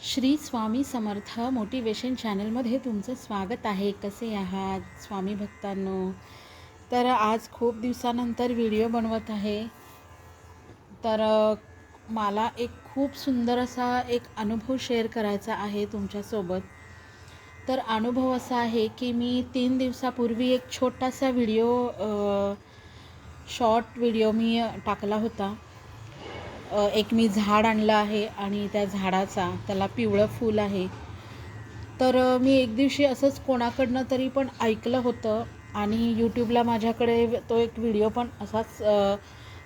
Shri Swami Samarth motivation चॅनलमध्ये तुमचं स्वागत आहे. कसे आहात स्वामी भक्तांनो? तर आज खूप दिवसानंतर व्हिडिओ बनवत आहे. तर मला एक खूप सुंदर असा एक अनुभव शेअर करायचा आहे तुमच्यासोबत. तर अनुभव असा आहे की मी 3 दिवसापूर्वी एक छोटासा शॉर्ट व्हिडिओ मी टाकला होता. एक मी झाड आणलं आहे आणि त्या झाडाचा त्याला पिवळं फूल आहे. तर मी एक दिवशी असंच कोणाकडनं तरी पण ऐकलं होतं आणि यूट्यूबला माझ्याकडे तो एक व्हिडिओ पण असाच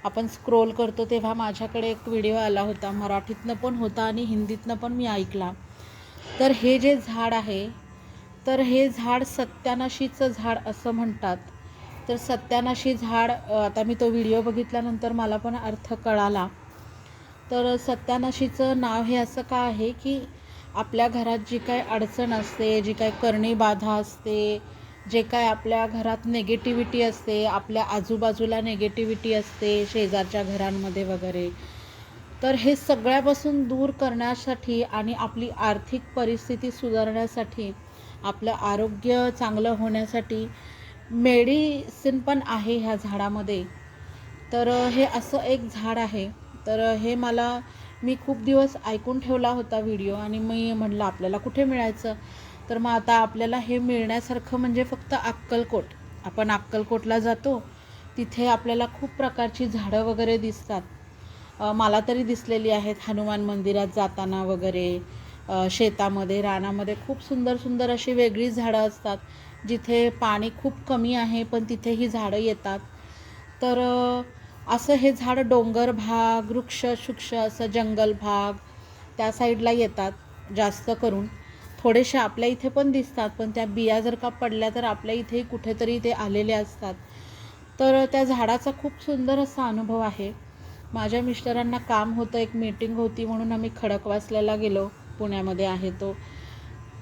आपण स्क्रोल करतो तेव्हा माझ्याकडे एक व्हिडिओ आला होता. मराठीतनं पण होता आणि हिंदीतनं पण मी ऐकला. तर हे जे झाड आहे, तर हे झाड सत्यानाशीचं झाड असं म्हणतात. तर सत्यानाशी झाड, आता मी तो व्हिडिओ बघितल्यानंतर मला पण अर्थ कळाला. तर सत्यानाशीचं नाव हे असं का आहे की आपल्या घरात जी काय अडचण असते, जी काय करणी बाधा असते, जे काय आपल्या घरात नेगेटिव्हिटी असते, आपल्या आजूबाजूला नेगेटिव्हिटी असते, शेजारच्या घरांमध्ये वगैरे, तर हे सगळ्यापासून दूर करण्यासाठी आणि आपली आर्थिक परिस्थिती सुधारण्यासाठी, आपलं आरोग्य चांगलं होण्यासाठी मेडिसिन पण आहे ह्या झाडामध्ये. तर हे असं एक झाड आहे. तर हे मी खूप दिवस ऐकून ठेवला होता व्हिडिओ आणि मी म्हटलं आपल्याला कुठे मिळायचं. तर मग आता आपल्याला हे मिळण्यासारखं म्हणजे फक्त अक्कलकोट. आपण अक्कलकोटला जातो, तिथे आपल्याला खूप प्रकारची झाडं वगैरे दिसतात. मला तरी दिसलेली आहेत. हनुमान मंदिरात जाताना वगैरे, शेतामध्ये, रानामध्ये खूप सुंदर सुंदर अशी वेगळी झाडं असतात. जिथे पाणी खूप कमी आहे पण तिथे ही झाडं येतात. तर असं हे झाड डोंगर भाग, वृक्ष शुक्ष असं जंगल भाग त्या साईडला येतात जास्त करून. थोडेसे आपल्या इथे पण दिसतात, पण त्या बिया जर का पडल्या तर आपल्या इथेही कुठेतरी ते आलेले असतात. तर त्या झाडाचा खूप सुंदर असा अनुभव आहे. माझ्या मिस्टरांना काम होतं, एक मीटिंग होती म्हणून आम्ही खडकवासल्याला गेलो. पुण्यामध्ये आहे तो.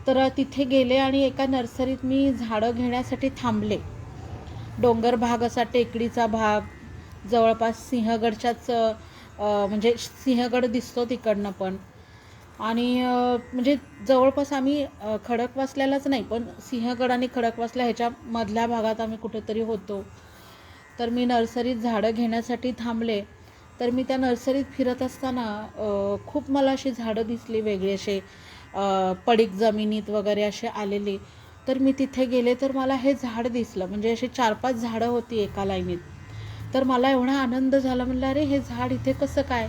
तर तिथे गेले आणि एका नर्सरीत मी झाडं घेण्यासाठी थांबले. डोंगर भाग असा, टेकडीचा भाग, जवळपास सिंहगडच्याच म्हणजे सिंहगड दिसतो तिकडनं पण. आणि म्हणजे जवळपास आम्ही खडकवासल्यालाच नाही पण सिंहगड आणि खडकवासला ह्याच्या मधल्या भागात आम्ही कुठेतरी होतो. तर मी नर्सरीत झाडं घेण्यासाठी थांबले. तर मी त्या नर्सरीत फिरत असताना खूप मला अशी झाडं दिसली वेगळी, असे पडीक जमिनीत वगैरे असे आलेली. तर मी तिथे गेले तर मला हे झाड दिसलं, म्हणजे असे 4-5 झाडं होती एका लाईनीत. तर मला एवढा आनंद झाला, म्हणलं अरे हे झाड इथे कसं काय.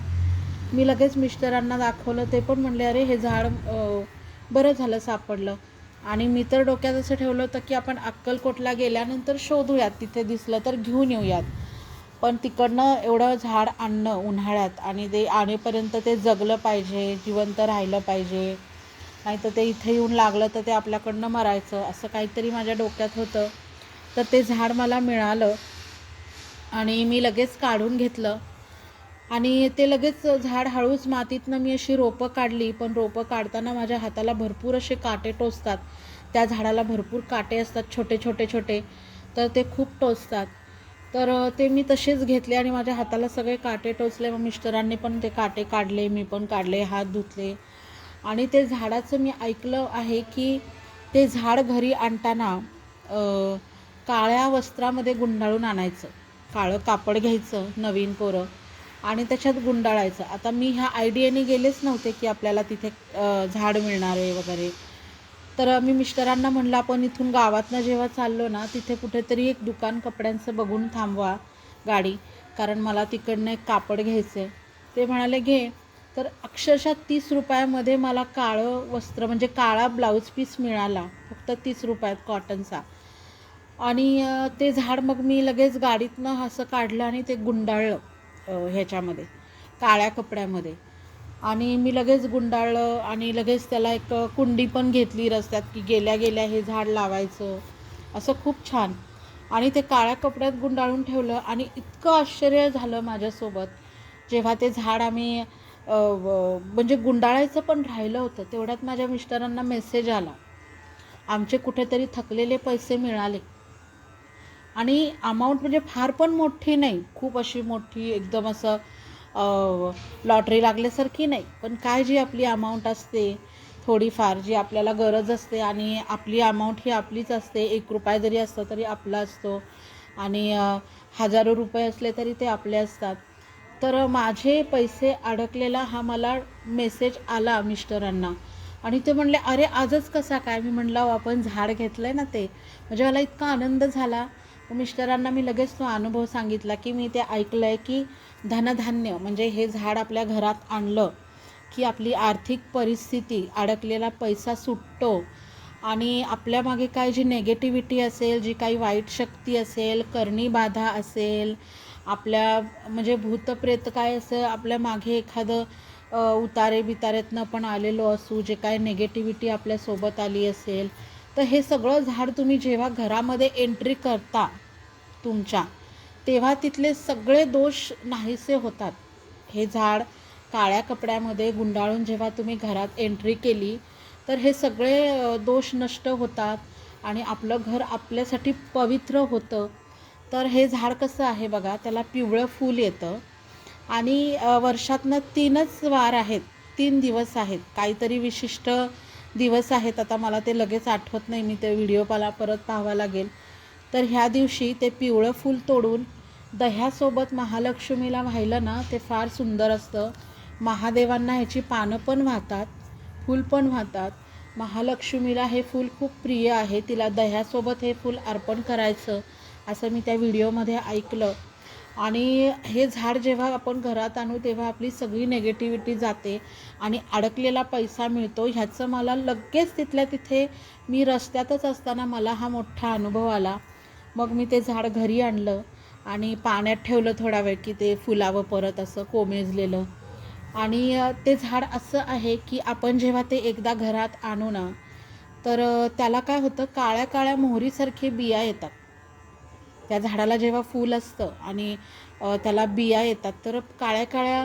मी लगेच मिस्टरांना दाखवलं, ते पण म्हणले अरे हे झाड बरं झालं सापडलं. आणि मी तर डोक्यात असं ठेवलं होतं की आपण अक्कलकोटला गेल्यानंतर शोधूयात, तिथे दिसलं तर घेऊन येऊयात. पण तिकडनं एवढं झाड आणणं उन्हाळ्यात आणि ते आणेपर्यंत ते जगलं पाहिजे, जिवंत राहिलं पाहिजे, नाही तर ते इथे येऊन लागलं तर ते आपल्याकडनं मरायचं, असं काहीतरी माझ्या डोक्यात होतं. तर ते झाड मला मिळालं आणि मी लगेच काढून घेतलं आणि ते लगेच झाड हळूच मातीतनं मी अशी रोपं काढली. पण रोपं काढताना माझ्या हाताला भरपूर असे काटे टोचतात. त्या झाडाला भरपूर काटे असतात, छोटे छोटे छोटे, तर ते खूप टोचतात. तर ते मी तसेच घेतले आणि माझ्या हाताला सगळे काटे टोचले. मग मिस्टरांनी पण ते काटे काढले, मी पण काढले, हात धुतले. आणि ते झाडाचं मी ऐकलं आहे की ते झाड घरी आणताना काळ्या वस्त्रामध्ये गुंडाळून आणायचं. काळं कापड घ्यायचं नवीन कोरं आणि त्याच्यात गुंडाळायचं. आता मी ह्या आयडियाने गेलेच नव्हते की आपल्याला तिथे झाड मिळणार आहे वगैरे. तर मी मिस्टरांना म्हणलं आपण इथून गावातनं जेव्हा चाललो ना, तिथे कुठेतरी एक दुकान कपड्यांचं बघून थांबवा गाडी, कारण मला तिकडनं एक कापड घ्यायचं आहे. ते म्हणाले घे. तर अक्षरशः 30 रुपयामध्ये मला काळं वस्त्र म्हणजे काळा ब्लाऊज पीस मिळाला, फक्त 30 रुपयात कॉटनचा. आणि ते झाड मग मी लगेच गाडीतनं असं काढलं आणि ते गुंडाळलं ह्याच्यामध्ये, काळ्या कपड्यामध्ये. आणि मी लगेच गुंडाळलं आणि लगेच त्याला एक कुंडी पण घेतली रस्त्यात की गेल्या गेल्या हे झाड लावायचं, असं खूप छान. आणि ते काळ्या कपड्यात गुंडाळून ठेवलं आणि इतकं आश्चर्य झालं माझ्यासोबत जेव्हा ते झाड आम्ही म्हणजे गुंडाळायचं पण राहिलं होतं. तेवढ्यात माझ्या मिस्टरांना मेसेज आला, आमचे कुठेतरी थकलेले पैसे मिळाले. आणि अमाऊंट म्हणजे फार पण मोठी नाही, खूप अशी मोठी एकदम असं लॉटरी लागल्यासारखी नाही, पण काय जी आपली अमाऊंट असते थोडीफार जी आपल्याला गरज असते आणि आपली अमाऊंट ही आपलीच असते. 1 रुपया जरी असतं तरी आपला असतो आणि हजारो रुपये असले तरी ते आपले असतात. तर माझे पैसे अडकलेला हा मला मेसेज आला मिस्टरांना आणि ते म्हणले, "अरे आजच कसा काय?" मी म्हणलं, "अहो आपण झाड घेतलं आहे ना ते." म्हणजे मला इतका आनंद झाला. मिस्टरांना मी लगेच तो अनुभव सांगितला की मी ते ऐकलं आहे की धनधान्य म्हणजे हे झाड आपल्या घरात आणलं की आपली आर्थिक परिस्थिती, अडकलेला पैसा सुटतो आणि आपल्यामागे काय जी नेगेटिव्हिटी असेल, जी काही वाईट शक्ती असेल, करणी बाधा असेल, आपल्या म्हणजे भूतप्रेत काय असं आपल्या मागे एखादं उतारे बितारेतनं पण आलेलो असू, जे काय नेगेटिव्हिटी आपल्यासोबत आली असेल, तर हे सगळं झाड तुम्ही जेव्हा घरामध्ये एंट्री करता तुमच्या, तेव्हा तिथले सगळे दोष नाहीसे होतात. हे झाड काळ्या कपड्यामध्ये गुंडाळून जेव्हा तुम्ही घरात एंट्री केली तर हे सगळे दोष नष्ट होतात आणि आपलं घर आपल्यासाठी पवित्र होतं. तर हे झाड कसं आहे बघा, त्याला पिवळं फूल येतं आणि वर्षातनं 3च वार आहेत, 3 दिवस आहेत, काहीतरी विशिष्ट दिवस आहेत. आता मला ते लगेच आठवत नाही, मी ते व्हिडिओ मला परत पाहावा लागेल. तर ह्या दिवशी ते पिवळं फूल तोडून दह्यासोबत महालक्ष्मीला वाहिलं ना, ते फार सुंदर असतं. महादेवांना ह्याची पानं पण वाहतात, फूल पण वाहतात. महालक्ष्मीला हे फूल खूप प्रिय आहे, तिला दह्यासोबत हे फूल अर्पण करायचं असं मी त्या व्हिडिओमध्ये ऐकलं. आणि हे झाड जेव्हा आपण घरात आणू तेव्हा आपली सगळी नेगेटिव्हिटी जाते आणि अडकलेला पैसा मिळतो. ह्याचं मला लगेच तिथल्या तिथे मी रस्त्यातच असताना मला हा मोठा अनुभव आला. मग मी ते झाड घरी आणलं आणि पाण्यात ठेवलं थोडा वेळ की ते फुलावं परत असं कोमेजलेलं. आणि ते झाड असं आहे की आपण जेव्हा ते एकदा घरात आणू ना, तर त्याला काय होतं, काळ्या काळ्या मोहरीसारखे बिया येतात. त्या झाडाला जेव्हा फूल असतं आणि त्याला बिया येतात तर काळ्या काळ्या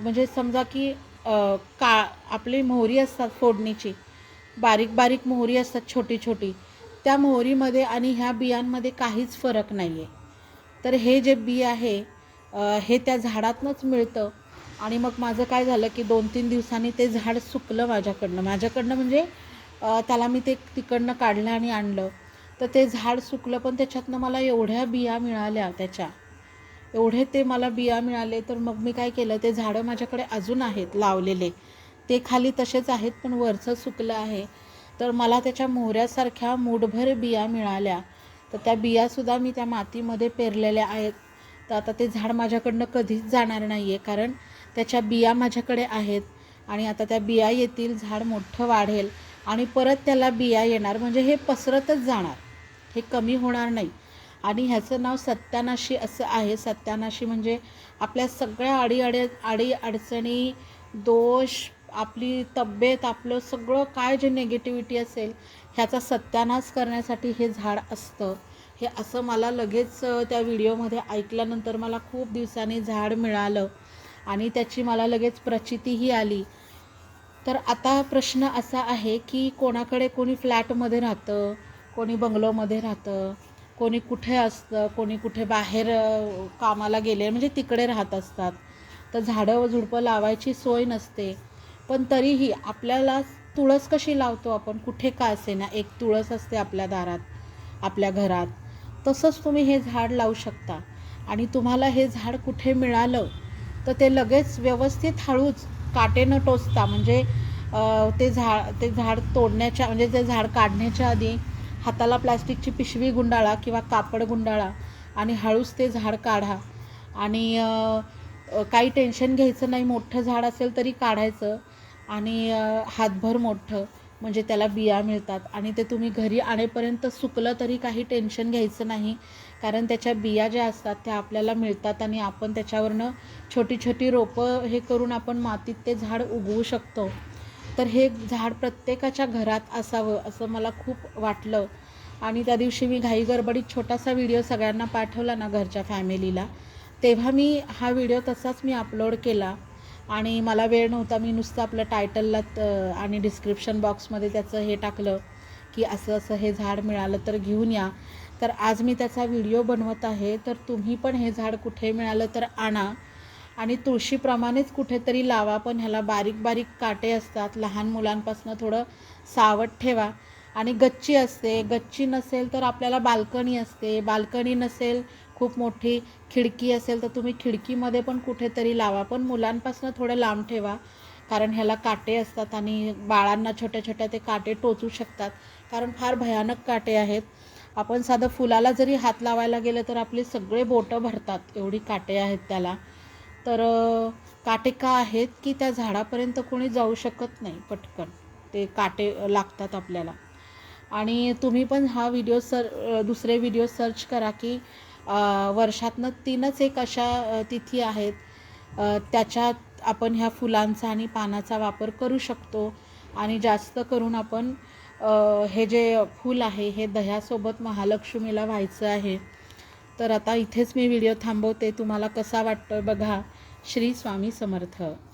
म्हणजे समजा की का आपली मोहरी असतात फोडणीची, बारीक बारीक मोहरी असतात छोटी छोटी, त्या मोहरीमध्ये आणि ह्या बियांमध्ये काहीच फरक नाही आहे. तर हे जे बी आहे हे त्या झाडातनंच मिळतं. आणि मग माझं काय झालं की 2-3 दिवसांनी ते झाड सुकलं माझ्याकडनं म्हणजे त्याला मी ते तिकडनं काढलं आणि आणलं. तर ते झाड सुकलं पण त्याच्यातनं मला एवढ्या बिया मिळाल्या त्याच्या, एवढे ते मला बिया मिळाले. तर मग मी काय केलं, ते झाडं माझ्याकडे अजून आहेत लावलेले, ते खाली तसेच आहेत पण वरचं सुकलं आहे. तर मला त्याच्या मोहऱ्यासारख्या मूठभर बिया मिळाल्या. तर त्या बियासुद्धा मी त्या मातीमध्ये पेरलेल्या आहेत. तर आता ते झाड माझ्याकडनं कधीच जाणार नाही आहे, कारण त्याच्या बिया माझ्याकडे आहेत आणि आता त्या बिया येतील, झाड मोठं वाढेल आणि परत त्याला बिया येणार, म्हणजे हे पसरतच जाणार, हे कमी होणार नाही. आणि ह्याचं नाव सत्यानाशी असं आहे. सत्यानाशी म्हणजे आपल्या सगळ्या अडीअडचणी, दोष, आपली तब्येत, आपलं सगळं काय जे निगेटिव्हिटी असेल ह्याचा सत्यानाश करण्यासाठी हे झाड असतं. हे असं मला लगेच त्या व्हिडिओमध्ये ऐकल्यानंतर मला खूप दिवसांनी झाड मिळालं आणि त्याची मला लगेच प्रचितीही आली. तर आता प्रश्न असा आहे की कोणाकडे कोणी फ्लॅटमध्ये राहतं, कोणी बंगलोमध्ये राहतं, कोणी कुठे असतं, कोणी कुठे बाहेर कामाला गेले म्हणजे तिकडे राहत असतात. तर झाडं झुडपं लावायची सोय नसते. पण तरीही आपल्याला तुळस कशी लावतो आपण, कुठे का असेना एक तुळस असते आपल्या दारात, आपल्या घरात. तसंच तुम्ही हे झाड लावू शकता. आणि तुम्हाला हे झाड कुठे मिळालं तर ते लगेच व्यवस्थित हळूच काटे न टोचता, म्हणजे ते झाड तोडण्याच्या म्हणजे ते झाड काढण्याच्या आधी हाताला प्लॅस्टिकची पिशवी गुंडाळा किंवा कापड गुंडाळा आणि हळूच ते झाड काढा. आणि काही टेन्शन घ्यायचं नाही, मोठं झाड असेल तरी काढायचं आणि हातभर मोठं, म्हणजे त्याला बिया मिळतात आणि ते तुम्ही घरी आणेपर्यंत सुकलं तरी काही टेन्शन घ्यायचं नाही, कारण त्याच्या बिया ज्या असतात त्या आपल्याला मिळतात आणि आपण त्याच्यावरनं छोटी छोटी रोपं हे करून आपण मातीत ते झाड उगवू शकतो. तर हे झाड प्रत्येकाच्या घरात असावं असं मला खूप वाटलं. आणि त्या दिवशी मी घाईगडबडीत छोटासा व्हिडिओ सगळ्यांना पाठवला ना घरच्या फॅमिलीला, तेव्हा मी हा व्हिडिओ तसाच मी अपलोड केला आणि मला वेळ नव्हता, मी नुसतं आपलं टायटलला आणि डिस्क्रिप्शन बॉक्समध्ये त्याचं हे टाकलं की असं असं हे झाड मिळालं तर घेऊन या. तर आज मी त्याचा व्हिडिओ बनवत आहे. तर तुम्ही पण हे झाड कुठे मिळालं तर आणा आणि तुळशीप्रमाणेच कुठेतरी लावा, पण ह्याला बारीक बारीक काटे असतात. लहान मुलांपासून थोडं सावध ठेवा. आणि गच्ची असते, गच्ची नसेल तर आपल्याला बाल्कनी असते, बाल्कनी नसेल खूप मोठी खिडकी असेल तर तुम्ही खिडकीमध्ये पण कुठेतरी लावा, पण मुलांपासून थोडं लांब ठेवा, कारण ह्याला काटे असतात आणि बाळांना छोट्या छोट्या ते काटे टोचू शकतात, कारण फार भयानक काटे आहेत. आपण साधं फुलाला जरी हात लावायला गेलं तर आपले सगळे बोटं भरतात, एवढी काटे आहेत त्याला. तर काटे का आहेत की त्या झाडापर्यंत कोणी जाऊ शकत नाही पटकन, ते काटे लागतात आपल्याला. आणि तुम्ही पण हा व्हिडिओ दुसरे व्हिडिओ सर्च करा की वर्षातनं 3च एक अशा तिथी आहेत त्याच्यात आपण ह्या फुलांचा आणि पानाचा वापर करू शकतो. आणि जास्त करून आपण हे जे फूल आहे हे दह्यासोबत महालक्ष्मीला व्हायचं आहे. तर आता इथेच मी व्हिडिओ थांबवते. तुम्हाला कसा वाटतो बघा. श्री स्वामी समर्थ.